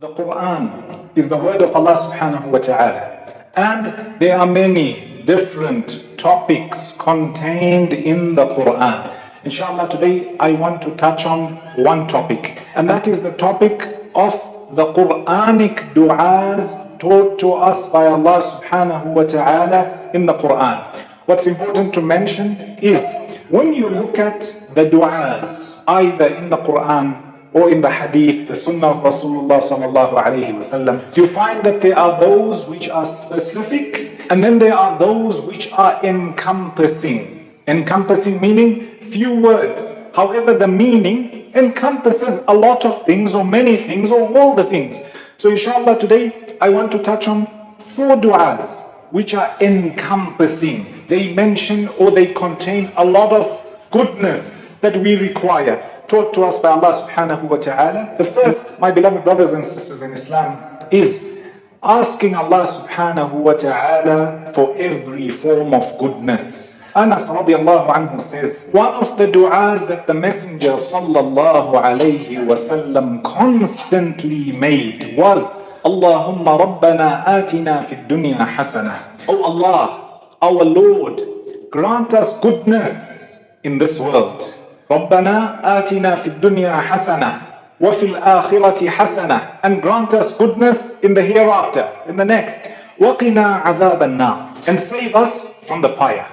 The Quran is the word of Allah subhanahu wa ta'ala, and there are many different topics contained in the Quran. Inshallah, today I want to touch on one topic, and that is the topic of the Quranic du'as taught to us by Allah subhanahu wa ta'ala in the Quran. What's important to mention is when you look at the du'as, either in the Quran or in the Hadith, the Sunnah of Rasulullah sallallahu alayhi wasallam, you find that there are those which are specific, and then there are those which are encompassing. Encompassing meaning few words. However, the meaning encompasses a lot of things, or many things, or all the things. So inshallah today I want to touch on 4 du'as which are encompassing. They mention or they contain a lot of goodness that we require, taught to us by Allah subhanahu wa ta'ala. The first, my beloved brothers and sisters in Islam, is asking Allah subhanahu wa ta'ala for every form of goodness. Anas radiallahu anhu says, one of the du'as that the Messenger sallallahu alayhi wa sallam constantly made was, Allahumma rabbana atina fid dunya hasana. Oh Allah, our Lord, grant us goodness in this world. رَبَّنَا آتِنَا فِي الدُّنْيَا حَسَنَةً وَفِي الْآخِرَةِ حَسَنَةً, and grant us goodness in the hereafter, in the next. وَقِنَا عَذَابَ النَّارِ, and save us from the fire.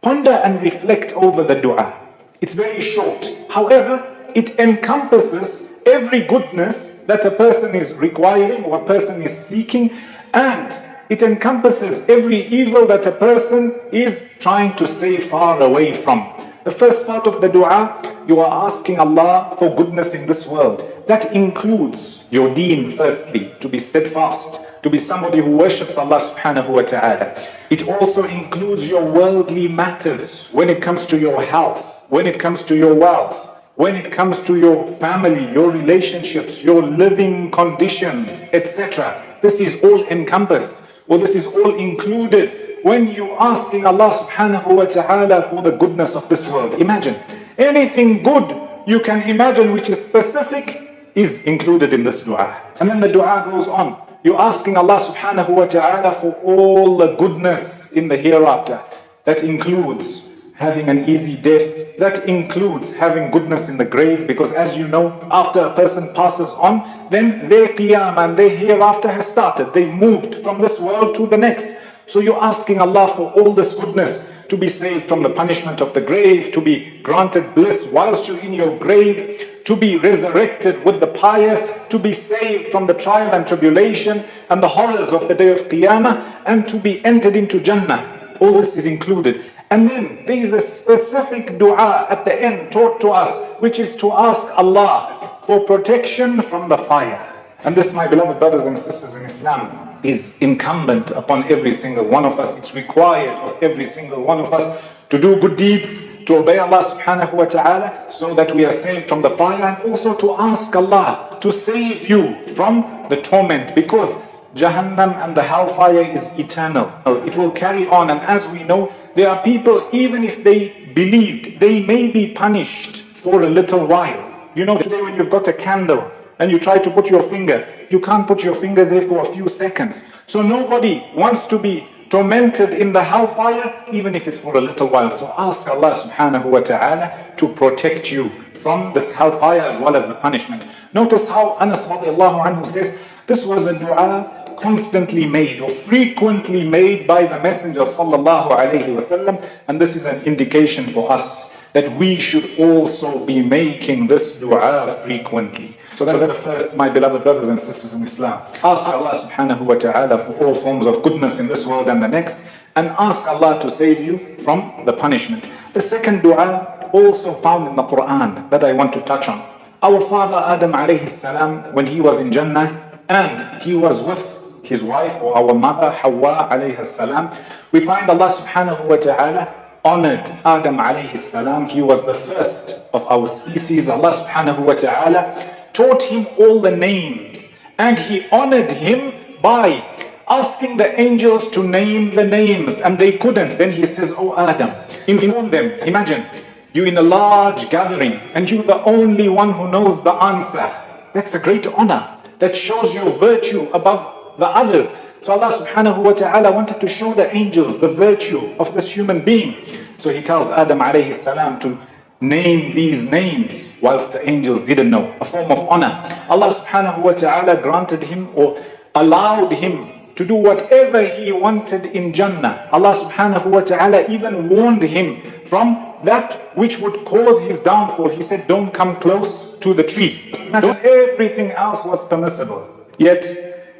Ponder and reflect over the dua. It's very short. However, it encompasses every goodness that a person is requiring or a person is seeking, and it encompasses every evil that a person is trying to stay far away from. The first part of the dua, you are asking Allah for goodness in this world. That includes your deen firstly, to be steadfast, to be somebody who worships Allah subhanahu wa ta'ala. It also includes your worldly matters, when it comes to your health, when it comes to your wealth, when it comes to your family, your relationships, your living conditions, etc. This is all encompassed, or this is all included when you're asking Allah subhanahu wa ta'ala for the goodness of this world. Imagine, anything good you can imagine which is specific is included in this dua. And then the dua goes on. You're asking Allah subhanahu wa ta'ala for all the goodness in the hereafter. That includes having an easy death. That includes having goodness in the grave, because as you know, after a person passes on, then their qiyamah and their hereafter has started. They've moved from this world to the next. So you're asking Allah for all this goodness, to be saved from the punishment of the grave, to be granted bliss whilst you're in your grave, to be resurrected with the pious, to be saved from the trial and tribulation and the horrors of the day of Qiyamah, and to be entered into Jannah. All this is included. And then there is a specific dua at the end taught to us, which is to ask Allah for protection from the fire. And this, my beloved brothers and sisters in Islam, is incumbent upon every single one of us. It's required of every single one of us to do good deeds, to obey Allah subhanahu wa ta'ala, so that we are saved from the fire, and also to ask Allah to save you from the torment, because Jahannam and the hellfire is eternal. It will carry on, and as we know, there are people, even if they believed, they may be punished for a little while. You know, today when you've got a candle and you try to put your finger, you can't put your finger there for a few seconds. So nobody wants to be tormented in the hellfire, even if it's for a little while. So ask Allah subhanahu wa ta'ala to protect you from this hellfire as well as the punishment. Notice how Anas radiallahu anhu says, this was a dua constantly made or frequently made by the Messenger sallallahu alayhi wasallam, and this is an indication for us that we should also be making this dua frequently. So that's the first, my beloved brothers and sisters in Islam. Ask Allah subhanahu wa ta'ala for all forms of goodness in this world and the next, and ask Allah to save you from the punishment. The second dua, also found in the Quran, that I want to touch on. Our father Adam alayhi salam, when he was in Jannah and he was with his wife, or our mother Hawa alayhi salam, we find Allah subhanahu wa ta'ala honored Adam alayhi salam. He was the first of our species. Allah subhanahu wa ta'ala taught him all the names, and he honored him by asking the angels to name the names, and they couldn't. Then he says, oh Adam, inform them. Imagine, you're in a large gathering and you're the only one who knows the answer. That's a great honor. that shows your virtue above the others. So Allah subhanahu wa ta'ala wanted to show the angels the virtue of this human being. So He tells Adam alayhi salam to name these names, whilst the angels didn't know, a form of honor. Allah subhanahu wa ta'ala granted him or allowed him to do whatever he wanted in Jannah. Allah subhanahu wa ta'ala even warned him from that which would cause his downfall. He said, don't come close to the tree. Everything else was permissible. Yet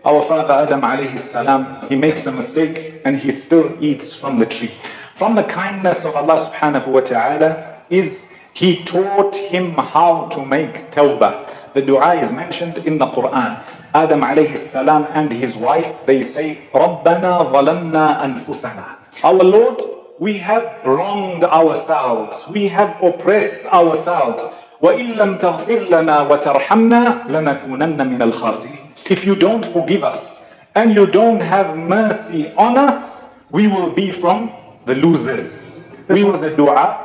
our father Adam alayhi salam, he makes a mistake and he still eats from the tree. From the kindness of Allah subhanahu wa ta'ala is He taught him how to make tawbah. The dua is mentioned in the Quran. Adam alayhi salam and his wife, they say, رَبَّنَا ظَلَمْنَا أَنفُسَنَا. Our Lord, we have wronged ourselves. We have oppressed ourselves. وَإِن لَمْ تَغْفِرْ لَنَا وَتَرْحَمْنَا لَنَكُونَنَّ مِنَ الْخَاسِرِينَ. If you don't forgive us and you don't have mercy on us, we will be from the losers. This was a dua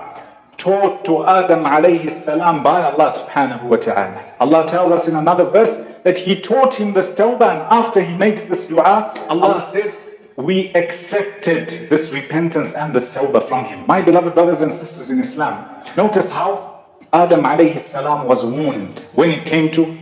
taught to Adam alayhi salam by Allah subhanahu wa ta'ala. Allah tells us in another verse that He taught him this tawbah, and after he makes this dua, Allah says, we accepted this repentance and this tawbah from him. My beloved brothers and sisters in Islam, notice how Adam alayhi salam was warned when it came to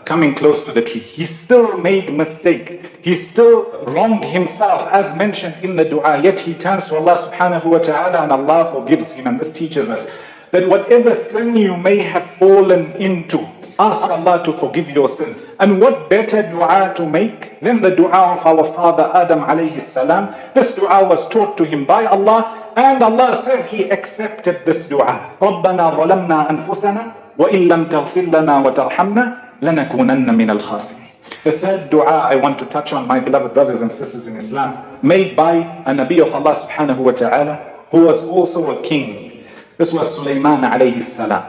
coming close to the tree. He still made mistake. He still wronged himself as mentioned in the dua. Yet he turns to Allah subhanahu wa ta'ala and Allah forgives him. And this teaches us that whatever sin you may have fallen into, ask Allah to forgive your sin. And what better dua to make than the dua of our father Adam alayhi salam. This dua was taught to him by Allah, and Allah says He accepted this dua. رَبَّنَا ظَلَمْنَا أَنفُسَنَا وَإِن لَمْ تَغْفِرْ لَنَا وَتَرْحَمْنَا لَنَكُونَنَّ مِنَ الْخَاسِرِينَ. The third dua I want to touch on, my beloved brothers and sisters in Islam, made by a Nabi of Allah subhanahu wa ta'ala, who was also a king. This was Sulaiman alayhi salam.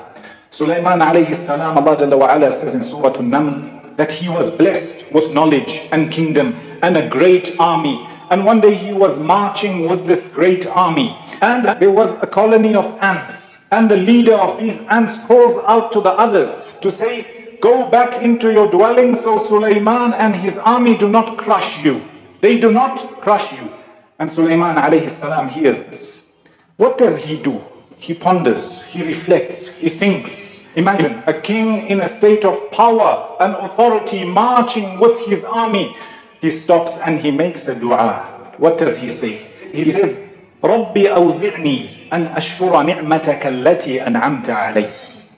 Sulaiman alayhi salam, Allah Jalla wa Ala says in Surah An-Naml that he was blessed with knowledge and kingdom and a great army. And one day he was marching with this great army, and there was a colony of ants. And the leader of these ants calls out to the others to say, go back into your dwelling so Sulaiman and his army do not crush you. They do not crush you. And Sulaiman alayhi salam hears this. What does he do? He ponders, he reflects, he thinks. Imagine a king in a state of power and authority marching with his army. He stops and he makes a dua. What does he say? He says, رَبِّ أَوْزِعْنِي أَنْ أَشْكُرَ نِعْمَتَكَ الَّتِي أَنْعَمْتَ عَلَيْهِ.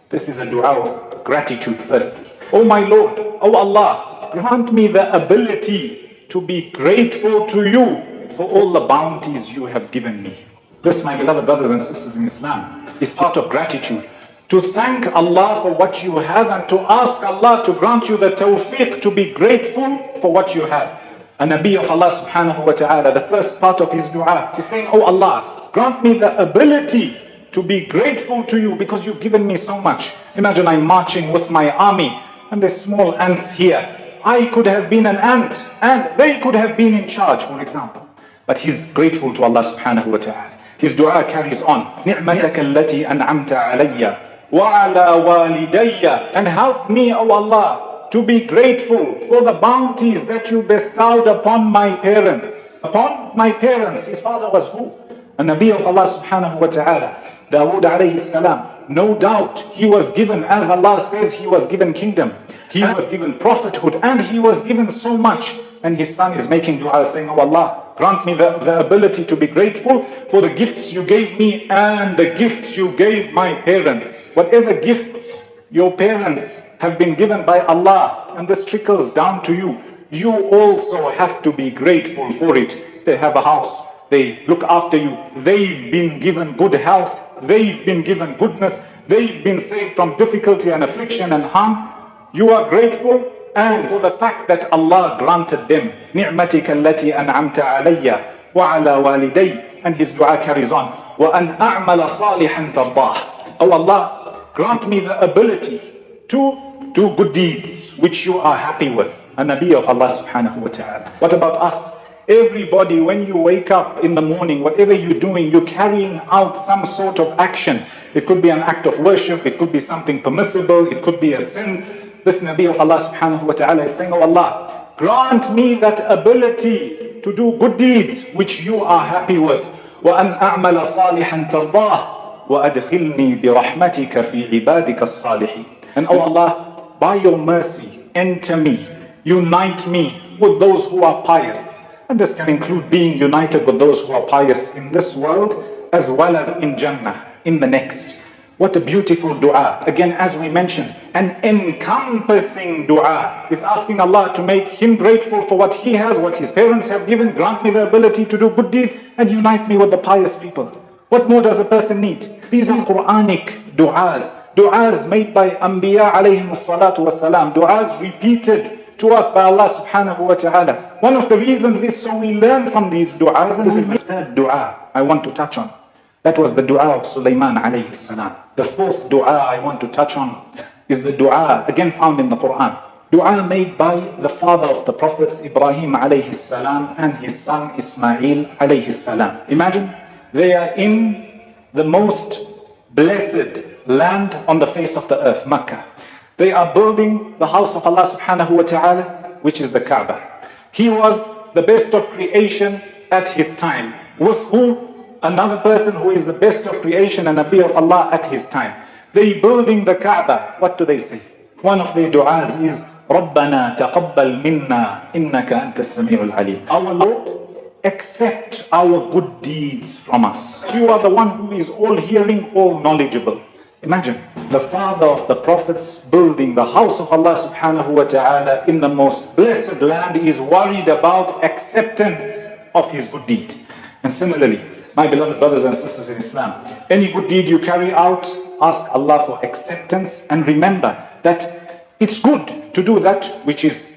This is a dua of gratitude firstly. Oh my Lord, oh Allah, grant me the ability to be grateful to you for all the bounties you have given me. This, my beloved brothers and sisters in Islam, is part of gratitude. To thank Allah for what you have and to ask Allah to grant you the tawfiq to be grateful for what you have. A Nabi of Allah subhanahu wa ta'ala, the first part of his dua, he's saying, oh Allah, grant me the ability to be grateful to you because you've given me so much. Imagine I'm marching with my army and there's small ants here. I could have been an ant and they could have been in charge, for example. But he's grateful to Allah subhanahu wa ta'ala. His dua carries on. نِعْمَتَكَ الَّتِي أَنْعَمْتَ عَلَيَّ وَعَلَى وَالِدَيَّ. And help me, O Allah, to be grateful for the bounties that you bestowed upon my parents. Upon my parents. His father was who? A Nabi of Allah subhanahu wa ta'ala. Dawood alayhi salam. No doubt he was given, as Allah says, he was given kingdom. He was given prophethood and he was given so much. And his son is making dua saying, oh Allah, grant me the ability to be grateful for the gifts you gave me and the gifts you gave my parents. Whatever gifts your parents have been given by Allah, and this trickles down to you, you also have to be grateful for it. They have a house, they look after you, they've been given good health, they've been given goodness, they've been saved from difficulty and affliction and harm. You are grateful and for the fact that Allah granted them نِعْمَتِكَ الَّتِي أَنْعَمْتَ عَلَيَّ وَعَلَى وَالِدَيَّ. And his dua carries on, وَأَنْ أَعْمَلَ صَالِحًا تَرْضَاهُ. Oh Allah, grant me the ability to do good deeds which you are happy with. A Nabi of Allah subhanahu wa ta'ala. What about us? Everybody, when you wake up in the morning, whatever you're doing, you're carrying out some sort of action. It could be an act of worship, it could be something permissible, it could be a sin. this Nabi of Allah subhanahu wa ta'ala is saying, oh Allah, grant me that ability to do good deeds which you are happy with. وَأَنْ أَعْمَلَ صَالِحًا تَرْضَاهُ وَأَدْخِلْنِي بِرَحْمَتِكَ فِي عِبَادِكَ الصَّالِحِينَ. And oh Allah, by your mercy, enter me, unite me with those who are pious. And this can include being united with those who are pious in this world as well as in Jannah, in the next. What a beautiful dua. Again, as we mentioned, an encompassing dua. Is asking Allah to make him grateful for what he has, what his parents have given. Grant me the ability to do good deeds and unite me with the pious people. What more does a person need? These are Quranic du'as. Du'as made by Anbiya alayhim salatu wasalam. Du'as repeated to us by Allah subhanahu wa ta'ala. One of the reasons is so we learn from these du'as. And this is the third du'a I want to touch on. That was the dua of Sulaiman alayhi salam. The fourth dua I want to touch on is the dua again found in the Quran. Dua made by the father of the prophets Ibrahim alayhi salam and his son Ismail alayhi salam. Imagine they are in the most blessed land on the face of the earth, Makkah. They are building the house of Allah subhanahu wa ta'ala, which is the Kaaba. He was the best of creation at his time. With who? Another person who is the best of creation and Nabi of Allah at his time. They building the Kaaba. What do they say? One of their du'as is رَبَّنَا تَقَبَّلْ مِنَّا إِنَّكَ أَنْتَ السَّمِيعُ الْعَلِيمُ. Our Lord, accept our good deeds from us. You are the one who is all hearing, all knowledgeable. Imagine the father of the prophets building the house of Allah subhanahu wa ta'ala in the most blessed land is worried about acceptance of his good deed. And similarly, my beloved brothers and sisters in Islam, any good deed you carry out, ask Allah for acceptance and remember that it's good to do that which is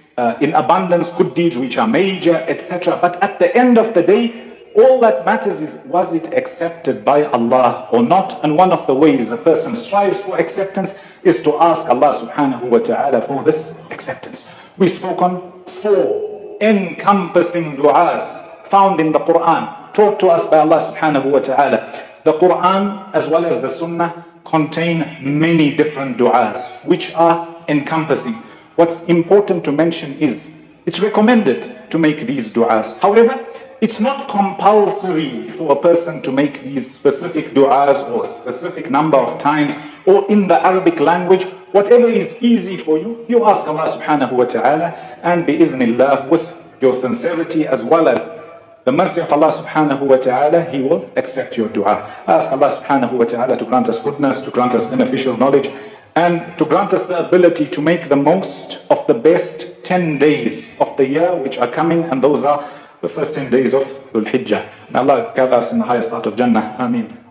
in abundance, good deeds which are major, etc. But at the end of the day, all that matters is, was it accepted by Allah or not? And one of the ways a person strives for acceptance is to ask Allah subhanahu wa ta'ala for this acceptance. We spoke on 4 encompassing du'as found in the Quran, taught to us by Allah subhanahu wa ta'ala. The Quran as well as the Sunnah contain many different du'as which are encompassing. What's important to mention is it's recommended to make these du'as. However, it's not compulsory for a person to make these specific du'as or specific number of times or in the Arabic language. Whatever is easy for you, you ask Allah subhanahu wa ta'ala, and bi'idhnillah, with your sincerity as well as the mercy of Allah subhanahu wa ta'ala, He will accept your dua. I ask Allah subhanahu wa ta'ala to grant us goodness, to grant us beneficial knowledge, and to grant us the ability to make the most of the best 10 days of the year which are coming, and those are the first 10 days of Dhul Hijjah. May Allah gather us in the highest part of Jannah. Ameen.